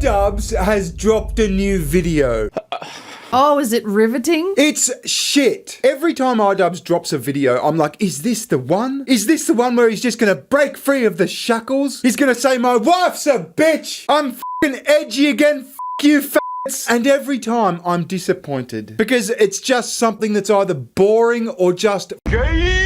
iDubbbz has dropped a new video. Oh, is it riveting? It's shit. Every time iDubbbz drops a video, I'm like, is this the one? Is this the one where he's just gonna break free of the shackles? He's gonna say, my wife's a bitch. I'm f***ing edgy again. F*** you, f***s. And every time I'm disappointed because it's just something that's either boring or just gay.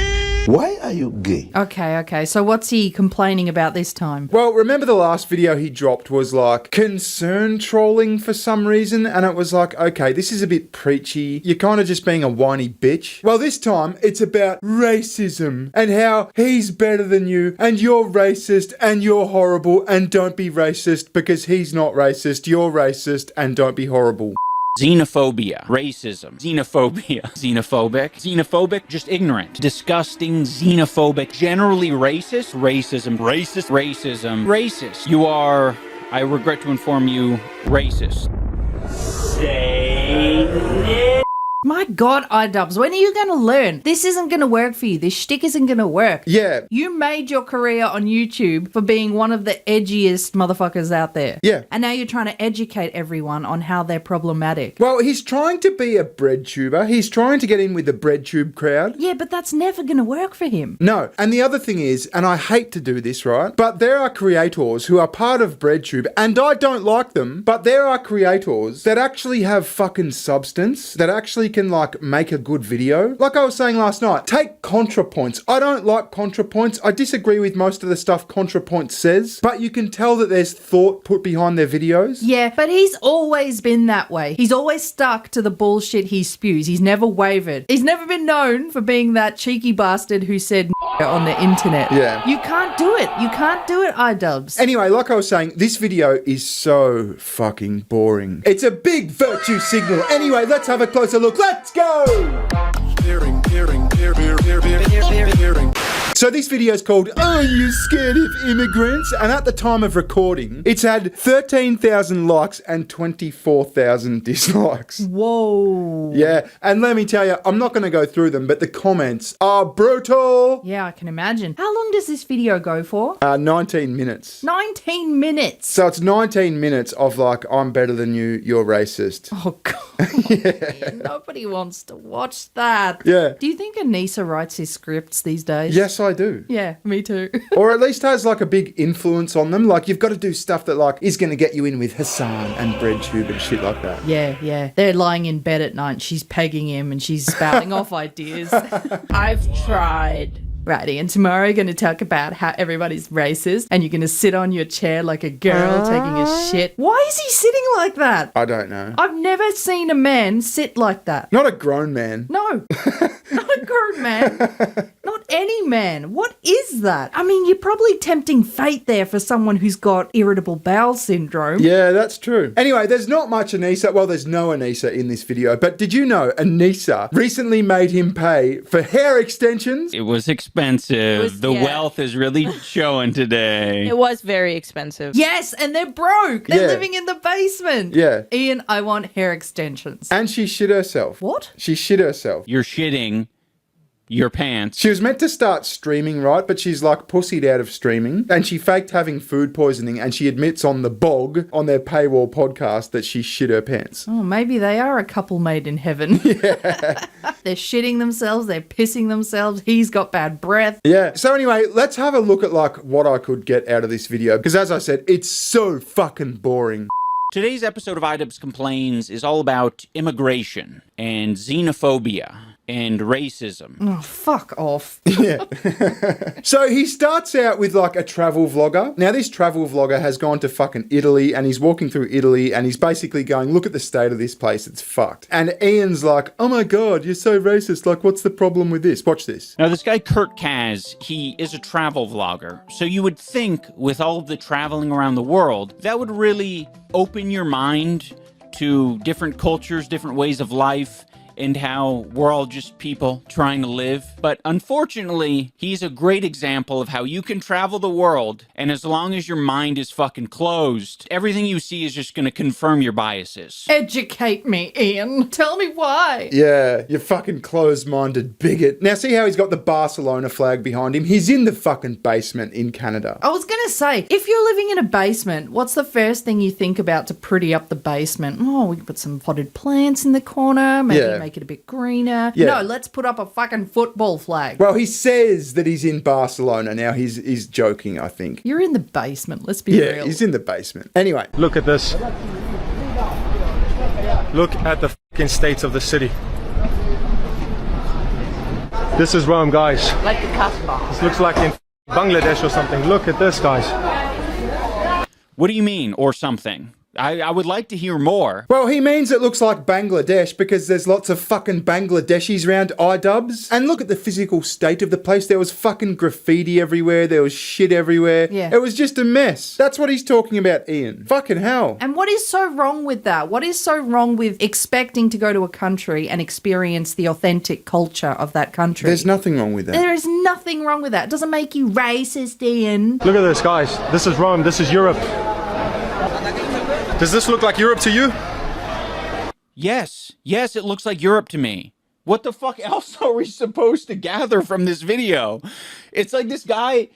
Why are you gay? Okay. So what's he complaining about this time? Well, remember the last video he dropped was like concern trolling for some reason, and it was like, okay, this is a bit preachy. You're kind of just being a whiny bitch. Well, this time it's about racism and how he's better than you and you're racist and you're horrible and don't be racist because he's not racist. You're racist and don't be horrible. Xenophobia, racism, xenophobic, just ignorant, disgusting, xenophobic, generally racist, racist. You are, I regret to inform you, racist. Say it. My God, iDubbbz, when are you going to learn? This isn't going to work for you. This shtick isn't going to work. Yeah. You made your career on YouTube for being one of the edgiest motherfuckers out there. Yeah. And now you're trying to educate everyone on how they're problematic. Well, he's trying to be a BreadTuber. He's trying to get in with the BreadTube crowd. Yeah, but that's never going to work for him. No. And the other thing is, and I hate to do this, right? But there are creators who are part of BreadTube, and I don't like them, but there are creators that actually have fucking substance, that actually can like make a good video. Like I was saying last night, take ContraPoints. I don't like ContraPoints. I disagree with most of the stuff ContraPoints says, but you can tell that there's thought put behind their videos. Yeah, but he's always been that way. He's always stuck to the bullshit he spews. He's never wavered. He's never been known for being that cheeky bastard who said on the internet. Yeah. You can't do it. You can't do it, iDubbbz. Anyway, like I was saying, this video is so fucking boring. It's a big virtue signal. Anyway, let's have a closer look. Let's go! So this video is called, Are You Scared of Immigrants? And at the time of recording, it's had 13,000 likes and 24,000 dislikes. Whoa. Yeah, and let me tell you, I'm not going to go through them, but the comments are brutal. Yeah, I can imagine. How long does this video go for? 19 minutes. 19 minutes. So it's 19 minutes of like, I'm better than you, you're racist. Oh, God. Yeah. Nobody wants to watch that. Yeah. Do you think Anissa writes his scripts these days? Yes, I do. Yeah, me too. Or at least has like a big influence on them. Like you've got to do stuff that like is going to get you in with Hassan and BreadTube and shit like that. Yeah. They're lying in bed at night. She's pegging him and she's spouting off ideas. I've tried. Righty, and tomorrow you're going to talk about how everybody's racist and you're going to sit on your chair like a girl taking a shit. Why is he sitting like that? I don't know. I've never seen a man sit like that. Not a grown man. No, not a grown man. Not any man. What is that? I mean, you're probably tempting fate there for someone who's got irritable bowel syndrome. Yeah, that's true. Anyway, there's not much Anissa. Well, there's no Anissa in this video. But did you know Anissa recently made him pay for hair extensions? It was expensive. The wealth is really showing today. It was very expensive. Yes, and they're broke. They're Yeah. living in the basement. Yeah. Ian, I want hair extensions. And she shit herself. What? She shit herself. You're shitting your pants. She was meant to start streaming, right? But she's like pussied out of streaming. And she faked having food poisoning. And she admits on the bog, on their paywall podcast, that she shit her pants. Oh, maybe they are a couple made in heaven. Yeah. They're shitting themselves. They're pissing themselves. He's got bad breath. Yeah. So anyway, let's have a look at like what I could get out of this video. Because as I said, it's so fucking boring. Today's episode of iDubbbz Complains is all about immigration and xenophobia and racism. Oh, fuck off. Yeah. So he starts out with like a travel vlogger. Now this travel vlogger has gone to fucking Italy and he's walking through Italy and he's basically going, look at the state of this place, it's fucked. And Ian's like, oh my God, you're so racist. Like, what's the problem with this? Watch this. Now, this guy, Kurt Kaz, he is a travel vlogger. So you would think with all of the traveling around the world, that would really open your mind to different cultures, different ways of life, and how we're all just people trying to live. But unfortunately, he's a great example of how you can travel the world, and as long as your mind is fucking closed, everything you see is just gonna confirm your biases. Educate me, Ian. Tell me why. Yeah, you fucking closed-minded bigot. Now see how he's got the Barcelona flag behind him? He's in the fucking basement in Canada. I was gonna say, if you're living in a basement, what's the first thing you think about to pretty up the basement? Oh, we can put some potted plants in the corner, maybe make it a bit greener. Yeah. No, let's put up a fucking football flag. Well, he says that he's in Barcelona. Now he's joking, I think. You're in the basement, let's be real. Yeah, he's in the basement. Anyway. Look at this. Look at the fucking state of the city. This is Rome, guys. Like the Casbah. This looks like in Bangladesh or something. Look at this, guys. What do you mean, or something? I would like to hear more. Well, he means it looks like Bangladesh because there's lots of fucking Bangladeshis around iDubbbz. And look at the physical state of the place. There was fucking graffiti everywhere. There was shit everywhere. Yeah. It was just a mess. That's what he's talking about, Ian. Fucking hell. And what is so wrong with that? What is so wrong with expecting to go to a country and experience the authentic culture of that country? There's nothing wrong with that. There is nothing wrong with that. It doesn't make you racist, Ian. Look at this, guys. This is Rome. This is Europe. Does this look like Europe to you? Yes, it looks like Europe to me. What the fuck else are we supposed to gather from this video? It's like this guy...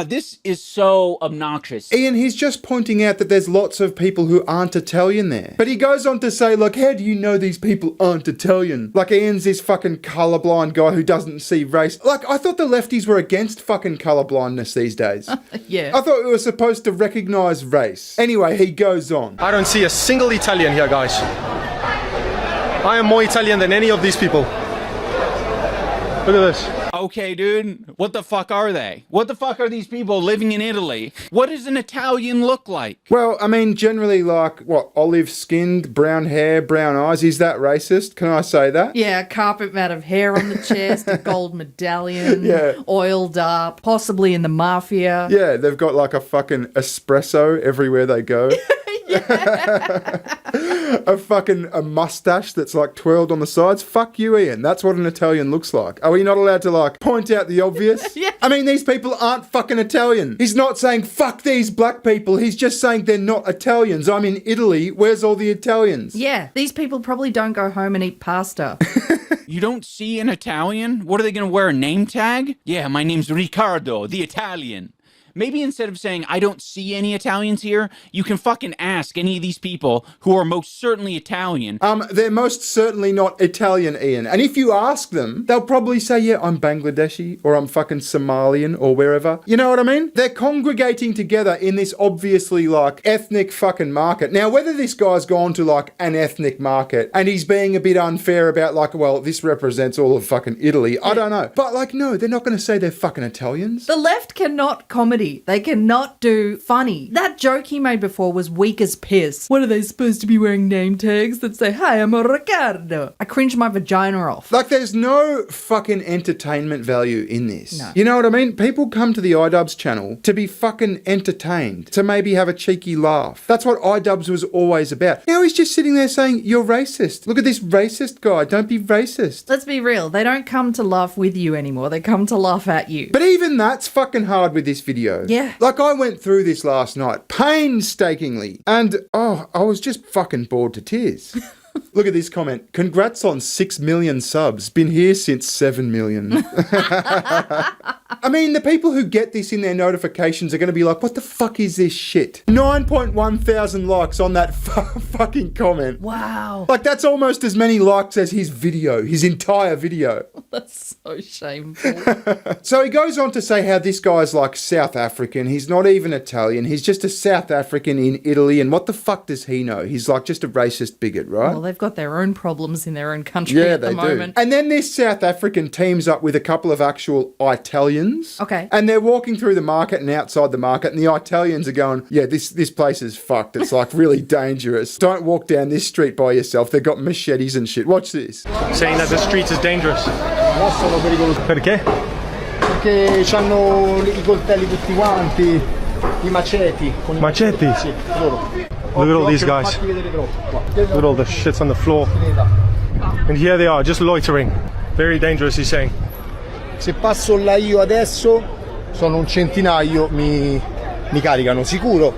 this is so obnoxious. Ian, he's just pointing out that there's lots of people who aren't Italian there. But he goes on to say, like, how do you know these people aren't Italian? Like, Ian's this fucking colourblind guy who doesn't see race. Like, I thought the lefties were against fucking colourblindness these days. Yeah. I thought we were supposed to recognise race. Anyway, he goes on. I don't see a single Italian here, guys. I am more Italian than any of these people. Look at this. Okay, dude, what the fuck are they? What the fuck are these people living in Italy? What does an Italian look like? Well, I mean, generally like, what, olive-skinned, brown hair, brown eyes. Is that racist? Can I say that? Yeah, a carpet mat of hair on the chest, a gold medallion, oiled up, possibly in the mafia. Yeah, they've got like a fucking espresso everywhere they go. a mustache that's like twirled on the sides. Fuck you, Ian. That's what an Italian looks like. Are we not allowed to like point out the obvious? Yeah. I mean, these people aren't fucking Italian. He's not saying fuck these black people. He's just saying they're not Italians. I'm in Italy. Where's all the Italians? Yeah, these people probably don't go home and eat pasta. You don't see an Italian? What are they gonna wear, a name tag? Yeah, my name's Riccardo, the Italian. Maybe instead of saying, I don't see any Italians here, you can fucking ask any of these people who are most certainly Italian. They're most certainly not Italian, Ian. And if you ask them, they'll probably say, yeah, I'm Bangladeshi, or I'm fucking Somalian, or wherever. You know what I mean? They're congregating together in this obviously, like, ethnic fucking market. Now, whether this guy's gone to, like, an ethnic market, and he's being a bit unfair about, like, well, this represents all of fucking Italy, I don't know. But, like, no, they're not going to say they're fucking Italians. The left cannot comedy. They cannot do funny. That joke he made before was weak as piss. What are they supposed to be wearing name tags that say, hi, I'm a Riccardo? I cringe my vagina off. Like, there's no fucking entertainment value in this. No. You know what I mean? People come to the iDubbbz channel to be fucking entertained, to maybe have a cheeky laugh. That's what iDubbbz was always about. Now he's just sitting there saying, you're racist. Look at this racist guy. Don't be racist. Let's be real. They don't come to laugh with you anymore. They come to laugh at you. But even that's fucking hard with this video. Yeah. Like, I went through this last night painstakingly, and I was just fucking bored to tears. Look at this comment. Congrats on 6 million subs. Been here since 7 million. I mean, the people who get this in their notifications are going to be like, what the fuck is this shit? 9.1 thousand likes on that fucking comment. Wow. Like, that's almost as many likes as his video, his entire video. That's so shameful. So he goes on to say how this guy's like South African. He's not even Italian. He's just a South African in Italy. And what the fuck does he know? He's like just a racist bigot, right? Well, they've got their own problems in their own country at the moment. And then this South African teams up with a couple of actual Italians. Okay. And they're walking through the market and outside the market, and the Italians are going, yeah, this place is fucked. It's like really dangerous. Don't walk down this street by yourself. They've got machetes and shit. Watch this. Saying that the street is dangerous. Perché? Perché hanno I coltelli tutti quanti, I maceti. Machete? Sì, loro. Look at all these guys. Look at all the shits on the floor. And here they are, just loitering. Very dangerous, he's saying. Se passo là io adesso, sono un centinaio, mi caricano, sicuro.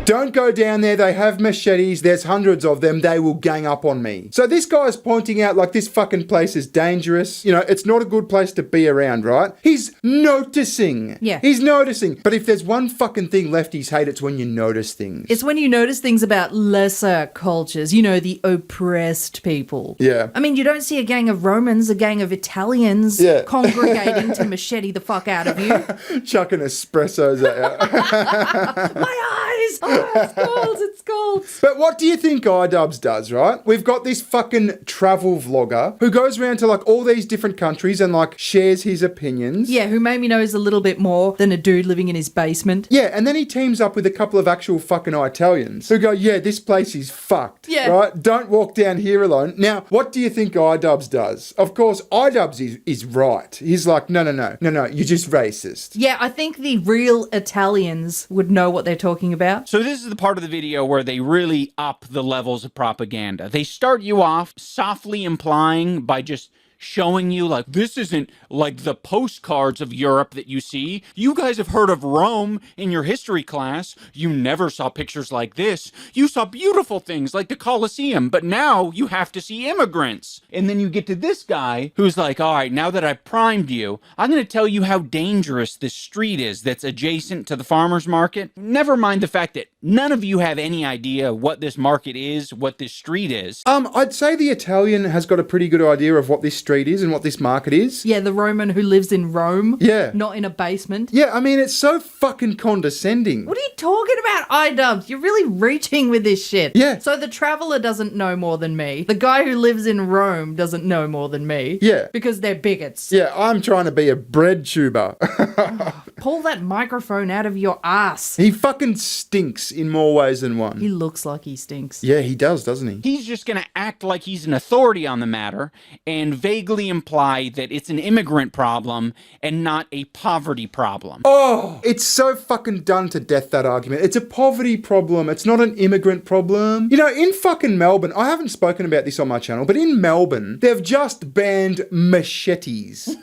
Don't go down there, they have machetes, there's hundreds of them, they will gang up on me. So this guy's pointing out like this fucking place is dangerous, you know, it's not a good place to be around, right? He's noticing. Yeah. He's noticing. But if there's one fucking thing lefties hate, it's when you notice things. It's when you notice things about lesser cultures, you know, the oppressed people. Yeah. I mean, you don't see a gang of Romans, a gang of Italians Yeah. congregating to machete the fuck out of you. Chucking espressos at you. My eyes! Oh, it's gold. But what do you think iDubbbz does, right? We've got this fucking travel vlogger who goes around to like all these different countries and like shares his opinions. Yeah, who maybe knows a little bit more than a dude living in his basement. Yeah, and then he teams up with a couple of actual fucking Italians who go, yeah, this place is fucked. Yeah. Right? Don't walk down here alone. Now, what do you think iDubbbz does? Of course, iDubbbz is right. He's like, no, you're just racist. Yeah, I think the real Italians would know what they're talking about. So this is the part of the video where they really up the levels of propaganda. They start you off softly implying by just showing you like, this isn't like the postcards of Europe that you see. You guys have heard of Rome in your history class. You never saw pictures like this. You saw beautiful things like the Colosseum, but now you have to see immigrants. And then you get to this guy who's like, all right, now that I primed you, I'm going to tell you how dangerous this street is that's adjacent to the farmer's market. Never mind the fact that none of you have any idea what this market is, what this street is. I'd say the Italian has got a pretty good idea of what this street is and what this market is. Yeah, the Roman who lives in Rome. Yeah. Not in a basement. Yeah, I mean, it's so fucking condescending. What are you talking about, iDubbbz? You're really reaching with this shit. Yeah. So the traveller doesn't know more than me. The guy who lives in Rome doesn't know more than me. Yeah. Because they're bigots. Yeah, I'm trying to be a BreadTuber. Pull that microphone out of your ass. He fucking stinks in more ways than one. He looks like he stinks. Yeah, he does, doesn't he? He's just going to act like he's an authority on the matter and vaguely imply that it's an immigrant problem and not a poverty problem. Oh, it's so fucking done to death, that argument. It's a poverty problem. It's not an immigrant problem. You know, in fucking Melbourne, I haven't spoken about this on my channel, but in Melbourne, they've just banned machetes.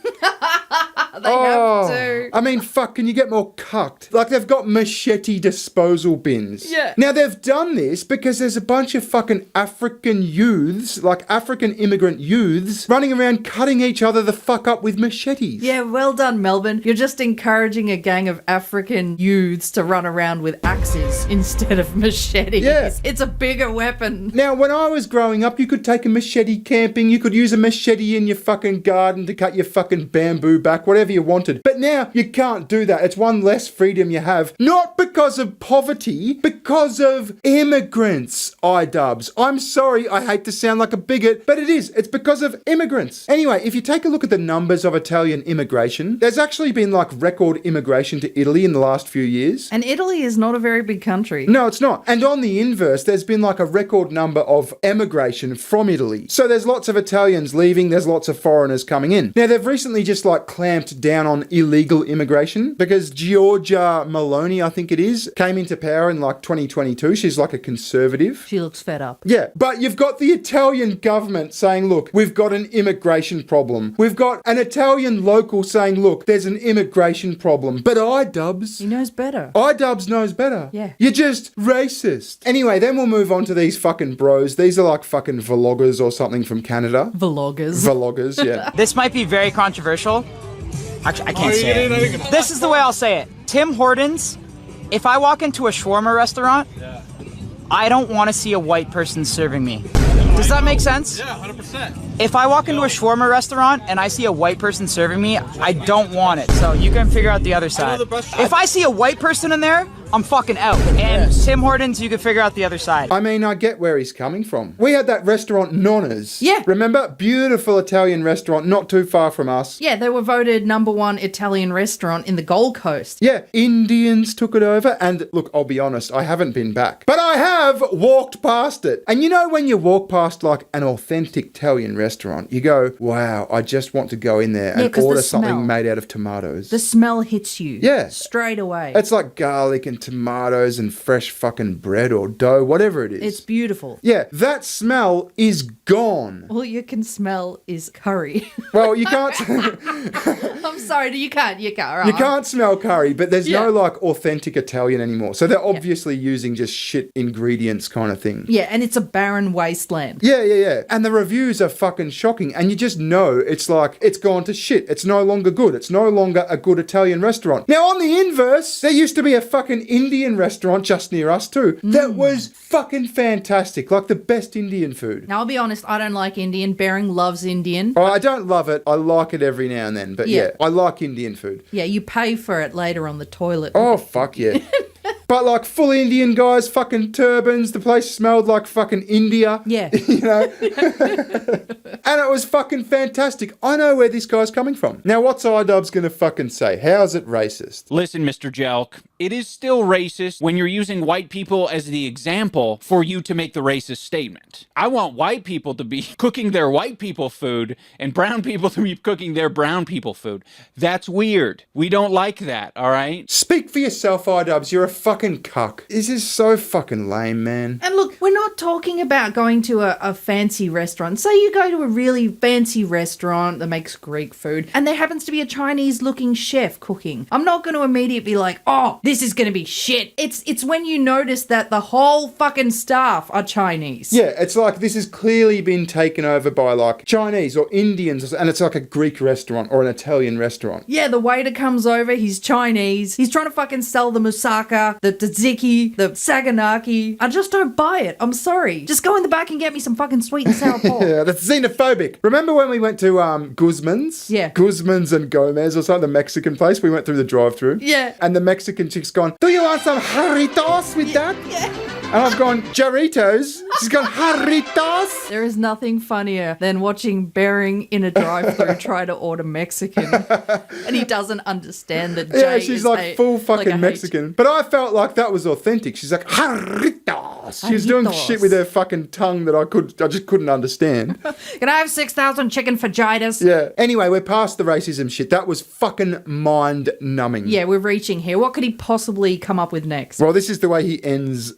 They have to. I mean, fuck, can you get more cucked? Like, they've got machete disposal bins. Yeah. Now, they've done this because there's a bunch of fucking African youths, like African immigrant youths, running around cutting each other the fuck up with machetes. Yeah, well done, Melbourne. You're just encouraging a gang of African youths to run around with axes instead of machetes. Yeah. It's a bigger weapon. Now, when I was growing up, you could take a machete camping, you could use a machete in your fucking garden to cut your fucking bamboo back, whatever you wanted. But now, you can't do that. It's one less freedom you have. Not because of poverty, because of immigrants, iDubbbz. I'm sorry, I hate to sound like a bigot, but it is. It's because of immigrants. Anyway, if you take a look at the numbers of Italian immigration, there's actually been like record immigration to Italy in the last few years. And Italy is not a very big country. No, it's not. And on the inverse, there's been like a record number of emigration from Italy. So there's lots of Italians leaving, there's lots of foreigners coming in. Now, they've recently just like clamped down on illegal immigration because Giorgia Meloni, I think it is, came into power in like 2022. She's like a conservative. She looks fed up. Yeah, but you've got the Italian government saying, look, we've got an immigration problem. We've got an Italian local saying, look, there's an immigration problem. But iDubbbz... He knows better. iDubbbz knows better. Yeah. You're just racist. Anyway, then we'll move on to these fucking bros. These are like fucking vloggers or something from Canada. Vloggers. Vloggers, yeah. This might be very controversial. Actually, I can't say it. This is the way I'll say it. Tim Hortons, if I walk into a shawarma restaurant, I don't want to see a white person serving me. Does that make sense? Yeah, 100%. If I walk into a shawarma restaurant and I see a white person serving me, I don't want it. So you can figure out the other side. If I see a white person in there, I'm fucking out. And Tim Hortons, you can figure out the other side. I mean, I get where he's coming from. We had that restaurant Nonna's. Yeah. Remember? Beautiful Italian restaurant, not too far from us. Yeah, they were voted #1 Italian restaurant in the Gold Coast. Yeah, Indians took it over, and look, I'll be honest, I haven't been back. But I have walked past it. And you know when you walk past like an authentic Italian restaurant, you go, wow, I just want to go in there and 'cause the order smell. something made out of tomatoes. The smell hits you. Yeah. Straight away. It's like garlic and tomatoes and fresh fucking bread or dough, whatever it is. It's beautiful. Yeah, that smell is gone. All you can smell is curry. Well, you can't. I'm sorry, you can't. Right? You can't smell curry, but there's Yeah. no like authentic Italian anymore. So they're obviously using just shit ingredients kind of thing. Yeah, and it's a barren wasteland. Yeah. And the reviews are fucking shocking. And you just know it's like, it's gone to shit. It's no longer good. It's no longer a good Italian restaurant. Now, on the inverse, there used to be a fucking Indian restaurant just near us too. That was fucking fantastic. Like the best Indian food. Now, I'll be honest, I don't like Indian. Bearing loves Indian. Oh, I don't love it. I like it every now and then. But yeah, I like Indian food. Yeah, you pay for it later on the toilet. Oh, fuck yeah. But like full Indian guys, fucking turbans, the place smelled like fucking India. Yeah. You know? And it was fucking fantastic. I know where this guy's coming from. Now, what's iDubbbz gonna fucking say? How's it racist? Listen, Mr. Jelk, it is still racist when you're using white people as the example for you to make the racist statement. I want white people to be cooking their white people food and brown people to be cooking their brown people food. That's weird. We don't like that, all right? Speak for yourself, iDubbbz. You're a fucking cuck. This is so fucking lame, man. And look, we're not talking about going to a fancy restaurant. Say you go to a really fancy restaurant that makes Greek food and there happens to be a Chinese-looking chef cooking. I'm not going to immediately be like, oh, this is going to be shit. It's when you notice that the whole fucking staff are Chinese. Yeah, it's like this has clearly been taken over by like Chinese or Indians, and it's like a Greek restaurant or an Italian restaurant. Yeah, the waiter comes over, he's Chinese. He's trying to fucking sell the moussaka, the tzatziki, the saganaki. I just don't buy it. I'm sorry. Just go in the back and get me some fucking sweet and sour pork. Yeah, that's xenophobic. Remember when we went to Guzman's? Yeah. Guzman's and Gomez or something, the Mexican place? We went through the drive-thru. Yeah. And the Mexican chick's gone, do you want some jarritos with that? Yeah. And I've gone, Jarritos? She's gone, jarritos? There is nothing funnier than watching Bearing in a drive-thru try to order Mexican, and he doesn't understand that J Yeah, she's is like full fucking like a H. Mexican. But I felt like that was authentic. She's like, jarritos. She was doing Jarritos. shit with her fucking tongue that I just couldn't understand. Can I have 6,000 chicken fajitas? Yeah. Anyway, we're past the racism shit. That was fucking mind-numbing. Yeah, we're reaching here. What could he possibly come up with next? Well, this is the way he ends.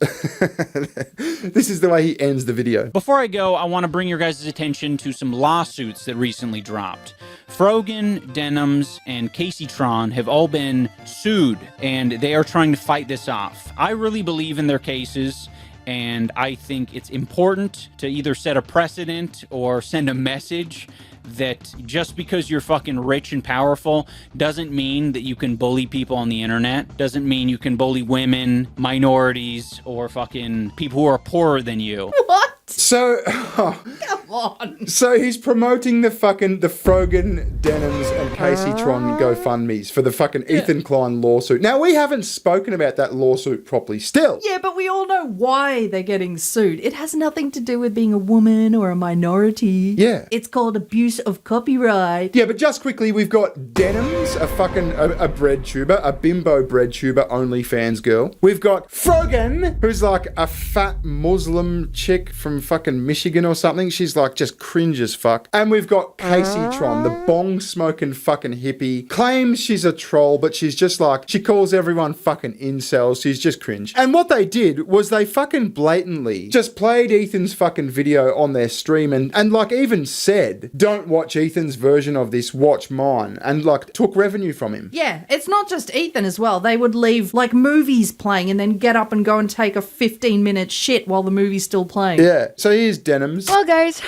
This is the way he ends the video. Before I go, I want to bring your guys' attention to some lawsuits that recently dropped. Frogan, Denims, and Kaseytron have all been sued, and they are trying to fight this off. I really believe in their cases, and I think it's important to either set a precedent or send a message that just because you're fucking rich and powerful doesn't mean that you can bully people on the internet, doesn't mean you can bully women, minorities, or fucking people who are poorer than you. What? So, Come on. so he's promoting the Frogan, Denims, and Kaseytron GoFundMes for the fucking Ethan Klein lawsuit. Now, we haven't spoken about that lawsuit properly still. Yeah, but we all know why they're getting sued. It has nothing to do with being a woman or a minority. Yeah. It's called abuse of copyright. Yeah, but just quickly, we've got Denims, a fucking a breadtuber, a bimbo breadtuber OnlyFans girl. We've got Frogan, who's like a fat Muslim chick from fucking Michigan or something. She's like just cringe as fuck. And we've got Kaseytron, the bong smoking fucking hippie. Claims she's a troll, but she's just like, she calls everyone fucking incels. She's just cringe. And what they did was they fucking blatantly just played Ethan's fucking video on their stream and like even said, don't watch Ethan's version of this, watch mine. And like took revenue from him. Yeah, it's not just Ethan as well. They would leave like movies playing and then get up and go and take a 15-minute shit while the movie's still playing. Yeah. So here's Denims. Well, guys,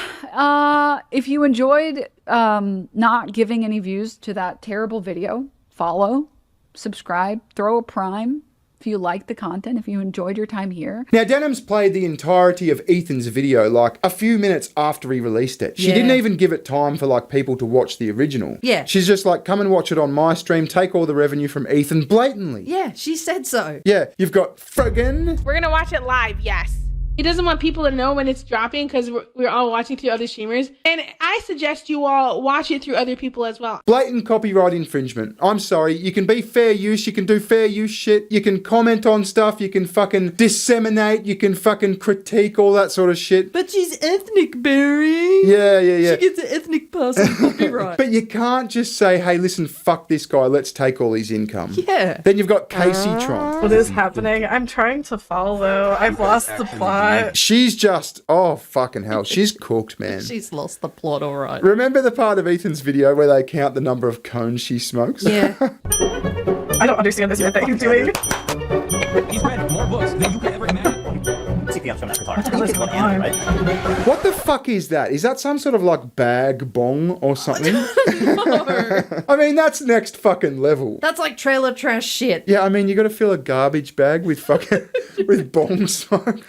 if you enjoyed not giving any views to that terrible video, follow, subscribe, throw a prime. If you like the content, if you enjoyed your time here. Now, Denims played the entirety of Ethan's video like a few minutes after he released it. She Yeah. didn't even give it time for like people to watch the original. Yeah. She's just like, come and watch it on my stream, take all the revenue from Ethan blatantly. Yeah, she said so. Yeah, you've got Frogan. We're gonna watch it live, yes. He doesn't want people to know when it's dropping because we're all watching through other streamers. And I suggest you all watch it through other people as well. Blatant copyright infringement. I'm sorry. You can be fair use. You can do fair use shit. You can comment on stuff. You can fucking disseminate. You can fucking critique all that sort of shit. But she's ethnic, Barry. Yeah. She gets an ethnic person copyright. But you can't just say, hey, listen, fuck this guy. Let's take all his income. Yeah. Then you've got Kaseytron. What is happening? I'm trying to follow. I've lost the plot. She's just, oh, fucking hell. She's cooked, man. She's lost the plot, all right. Remember the part of Ethan's video where they count the number of cones she smokes? Yeah. I don't understand this yet that he's doing. He's read more books than you could ever imagine. What the fuck is that? Is that some sort of like bag bong or something? I mean, that's next fucking level. That's like trailer trash shit. Yeah, I mean, you got to fill a garbage bag with fucking with bong smoke.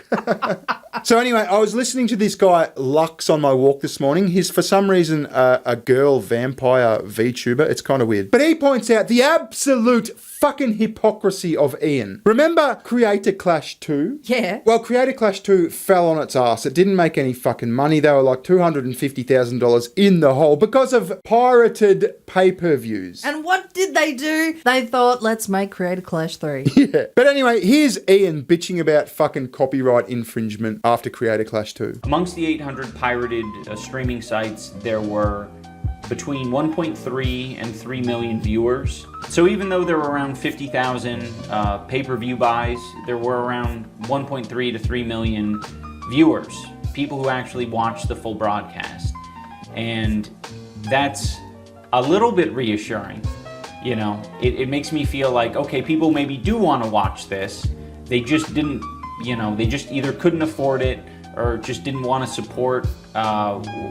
So anyway, I was listening to this guy Lux on my walk this morning. He's for some reason a girl vampire VTuber. It's kind of weird, but he points out the absolute fucking hypocrisy of Ian. Remember Creator Clash 2? Yeah. Well, Creator Clash 2 fell on its ass. It didn't make any fucking money. They were like $250,000 in the hole because of pirated pay-per-views. And what did they do? They thought, let's make Creator Clash 3. Yeah. But anyway, here's Ian bitching about fucking copyright infringement after Creator Clash 2. Amongst the 800 pirated streaming sites, there were between 1.3 and 3 million viewers. So even though there were around 50,000 pay-per-view buys, there were around 1.3 to 3 million viewers, people who actually watched the full broadcast. And that's a little bit reassuring. You know, it makes me feel like, okay, people maybe do want to watch this. They just didn't, you know, they just either couldn't afford it or just didn't want to support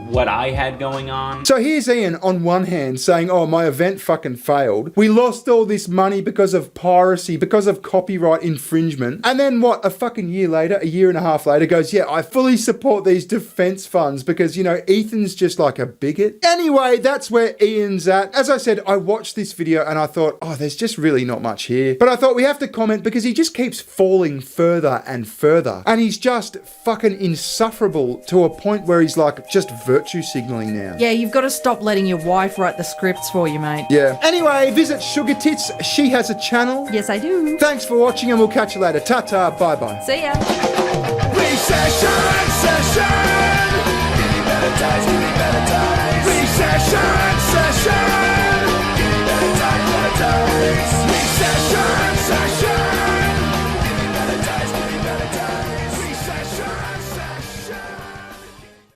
what I had going on. So here's Ian on one hand saying, oh, my event fucking failed. We lost all this money because of piracy, because of copyright infringement. And then what, a fucking year later, a year and a half later, goes, yeah, I fully support these defense funds because, you know, Ethan's just like a bigot. Anyway, that's where Ian's at. As I said, I watched this video and I thought, oh, there's just really not much here. But I thought we have to comment because he just keeps falling further and further. And he's just fucking insufferable to a point where he's like just virtue signaling now. Yeah, you've got to stop letting your wife write the scripts for you, mate. Yeah. Anyway, visit SugarTits. She has a channel. Yes, I do. Thanks for watching and we'll catch you later. Ta-ta, bye-bye. See ya. Recession, session. Give me better times, give me better times. Recession, session.